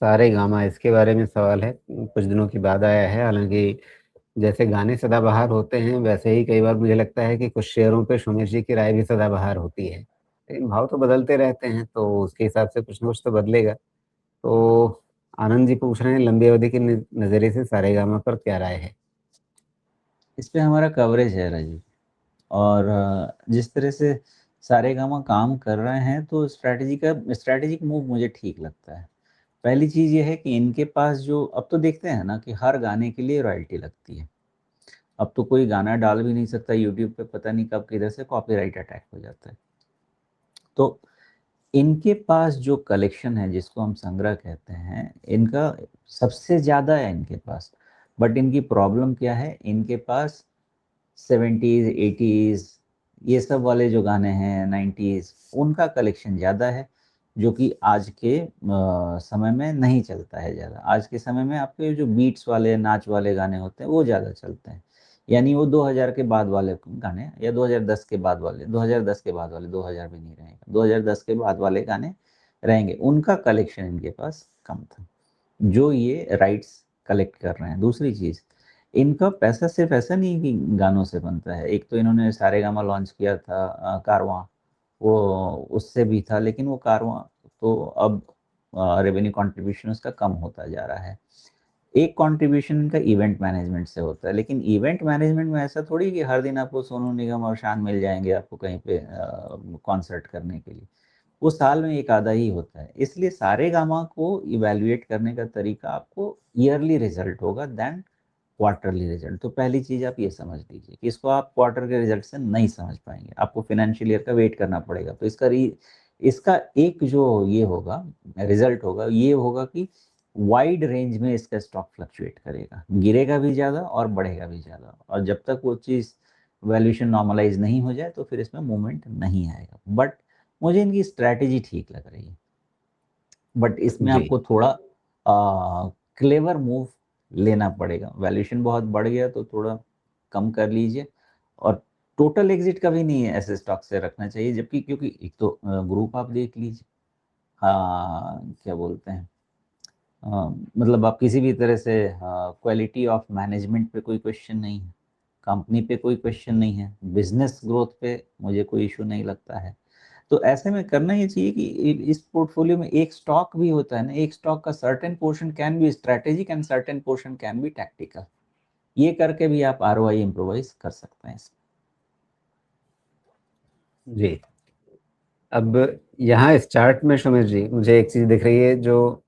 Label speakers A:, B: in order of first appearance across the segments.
A: सारेगामा, इसके बारे में सवाल है। कुछ दिनों की बाद आया है, हालाँकि जैसे गाने सदाबहार होते हैं, वैसे ही कई बार मुझे लगता है कि कुछ शेयरों पे सुमेश जी की राय भी सदाबहार होती है। लेकिन भाव तो बदलते रहते हैं, तो उसके हिसाब से कुछ न कुछ तो बदलेगा। तो आनंद जी पूछ रहे हैं, लंबी अवधि के नज़रिए से सारेगामा पर क्या राय है?
B: इस पे हमारा कवरेज है राजीव। और जिस तरह से सारेगामा काम कर रहे हैं, तो स्ट्रैटेजिक मूव मुझे ठीक लगता है। पहली चीज़ ये है कि इनके पास जो अब तो देखते हैं ना कि हर गाने के लिए रॉयल्टी लगती है। अब तो कोई गाना डाल भी नहीं सकता यूट्यूब पे, पता नहीं कब किधर से कॉपीराइट अटैक हो जाता है। तो इनके पास जो कलेक्शन है, जिसको हम संग्रह कहते हैं, इनका सबसे ज़्यादा है इनके पास। बट इनकी प्रॉब्लम क्या है, इनके पास 70s 80s ये सब वाले जो गाने हैं, 90s, उनका कलेक्शन ज़्यादा है, जो कि आज के समय में नहीं चलता है ज़्यादा। आज के समय में आपके जो बीट्स वाले नाच वाले गाने होते हैं वो ज़्यादा चलते हैं। यानी वो 2000 के बाद वाले गाने, या 2010 के बाद वाले, 2010 के बाद वाले, 2000 भी नहीं रहेगा, 2010 के बाद वाले गाने रहेंगे। उनका कलेक्शन इनके पास कम था, जो ये राइट्स कलेक्ट कर रहे हैं। दूसरी चीज़, इनका पैसा सिर्फ ऐसा नहीं कि गानों से बनता है। एक तो इन्होंने सारेगामा लॉन्च किया था, कारवां, वो उससे भी था, लेकिन वो कारवां तो अब रेवेन्यू कंट्रीब्यूशन उसका कम होता जा रहा है। एक कंट्रीब्यूशन इनका इवेंट मैनेजमेंट से होता है, लेकिन इवेंट मैनेजमेंट में ऐसा थोड़ी कि हर दिन आपको सोनू निगम और शान मिल जाएंगे आपको कहीं पे कॉन्सर्ट करने के लिए। वो साल में एक आधा ही होता है। इसलिए सारेगामा को इवेल्युएट करने का तरीका आपको ईयरली रिजल्ट होगा देन क्वार्टरली रिजल्ट। तो पहली चीज आप ये समझ लीजिए कि इसको आप क्वार्टर के रिजल्ट से नहीं समझ पाएंगे, आपको फाइनेंशियल ईयर का वेट करना पड़ेगा। तो इसका एक जो ये होगा, रिजल्ट होगा, ये होगा कि वाइड रेंज में इसका स्टॉक फ्लक्चुएट करेगा, गिरेगा भी ज़्यादा और बढ़ेगा भी ज़्यादा। और जब तक वो चीज़ वैल्यूएशन नॉर्मलाइज नहीं हो जाए, तो फिर इसमें मूवमेंट नहीं आएगा। बट मुझे इनकी स्ट्रैटेजी ठीक लग रही है। बट इसमें
A: जी।
B: आपको थोड़ा क्लेवर मूव लेना पड़ेगा। वैल्यूएशन बहुत बढ़ गया तो थोड़ा कम कर लीजिए। और टोटल एग्जिट कभी नहीं है ऐसे स्टॉक से रखना चाहिए, जबकि क्योंकि एक तो ग्रुप आप देख लीजिए, हाँ क्या बोलते हैं, मतलब आप किसी भी तरह से क्वालिटी ऑफ मैनेजमेंट पे कोई क्वेश्चन नहीं है, कंपनी पे कोई क्वेश्चन नहीं है, बिजनेस ग्रोथ पे मुझे कोई इशू नहीं लगता है। तो ऐसे में करना ये चाहिए कि इस पोर्टफोलियो में एक स्टॉक भी होता है ना, एक स्टॉक का certain portion can be strategic and certain portion can be tactical. ये करके भी आप आरओआई इम्प्रोवाइज कर सकते हैं इसमें।
A: जी। अब यहाँ इस चार्ट में सुमेश जी, मुझे एक चीज़ दिख रही है जो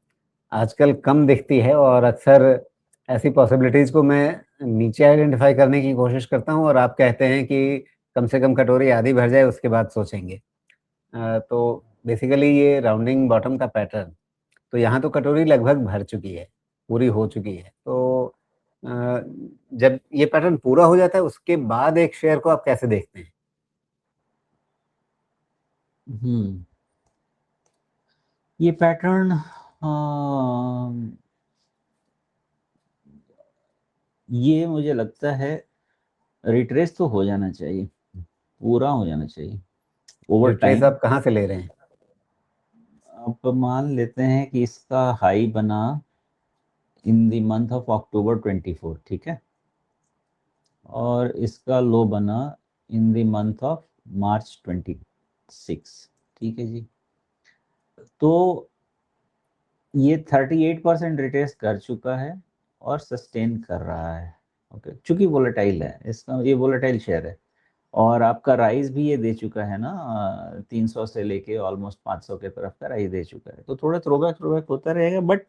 A: आजकल कम दिखती है, और अक्सर ऐसी पॉसिबिलिटीज़ को मैं नीचे आइडेंटिफ़ाई करने की कोशिश करता हूँ, और आप कहते हैं कि कम से कम कटोरी आधी भर जाए, उसके बाद सोचेंगे। तो बेसिकली ये राउंडिंग बॉटम का पैटर्न, तो यहाँ तो कटोरी लगभग भर चुकी है, पूरी हो चुकी है। तो अ, जब ये पैटर्न पूरा हो जाता है, उसके बाद एक शेयर को आप कैसे देखते हैं?
B: ये पैटर्न, ये मुझे लगता है रिट्रेस तो हो जाना चाहिए, पूरा हो जाना चाहिए ओवर
A: रिट्रेस
B: टाइम।
A: आप कहाँ से ले रहे हैं?
B: अब मान लेते हैं कि इसका हाई बना in the month of October 24, ठीक है, और इसका लो बना in the month of March 26, ठीक है जी। तो ये 38% रिट्रेस कर चुका है और सस्टेन कर रहा है। ओके, चूंकि वोलेटाइल है, इसका ये वोलेटाइल शेयर है, और आपका राइज भी ये दे चुका है ना, 300 से लेके ऑलमोस्ट 500 के तरफ का राइज दे चुका है। तो थोड़ा थ्रोबैक थ्रोबैक होता रहेगा, बट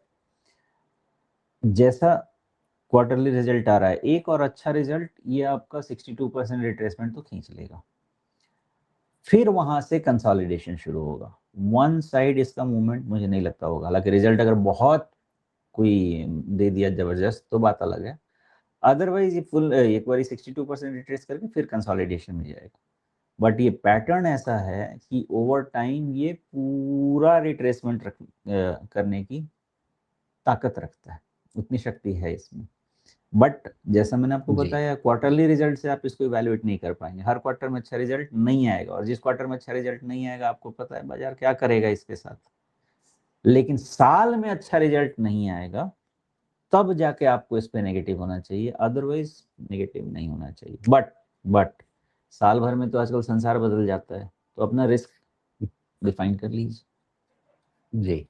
B: जैसा क्वार्टरली रिजल्ट आ रहा है, एक और अच्छा रिजल्ट, ये आपका 62% रिट्रेसमेंट तो खींच लेगा। फिर वहां से कंसोलिडेशन शुरू होगा। वन साइड इसका मूवमेंट मुझे नहीं लगता होगा। हालांकि रिजल्ट अगर बहुत कोई दे दिया जबरदस्त तो बात अलग है। अदरवाइज ये फुल एक बार 62% रिट्रेस करके फिर कंसोलिडेशन में जाएगा। बट ये पैटर्न ऐसा है कि ओवर टाइम ये पूरा रिट्रेसमेंट करने की ताकत रखता है, उतनी शक्ति है इसमें। बट जैसा मैंने आपको
A: जी।
B: बताया, क्वार्टरली रिजल्ट से आप इसको इवैल्यूएट नहीं कर पाएंगे। हर क्वार्टर में अच्छा रिजल्ट नहीं आएगा, और जिस क्वार्टर में अच्छा रिजल्ट नहीं आएगा, आपको पता है बाजार क्या करेगा इसके साथ। लेकिन साल में अच्छा रिजल्ट नहीं आएगा तब जाके आपको इस पे नेगेटिव होना चाहिए, अदरवाइज नेगेटिव नहीं होना चाहिए। बट साल भर में तो आजकल संसार बदल जाता है, तो अपना रिस्क डिफाइन कर लीजिए।
A: जी।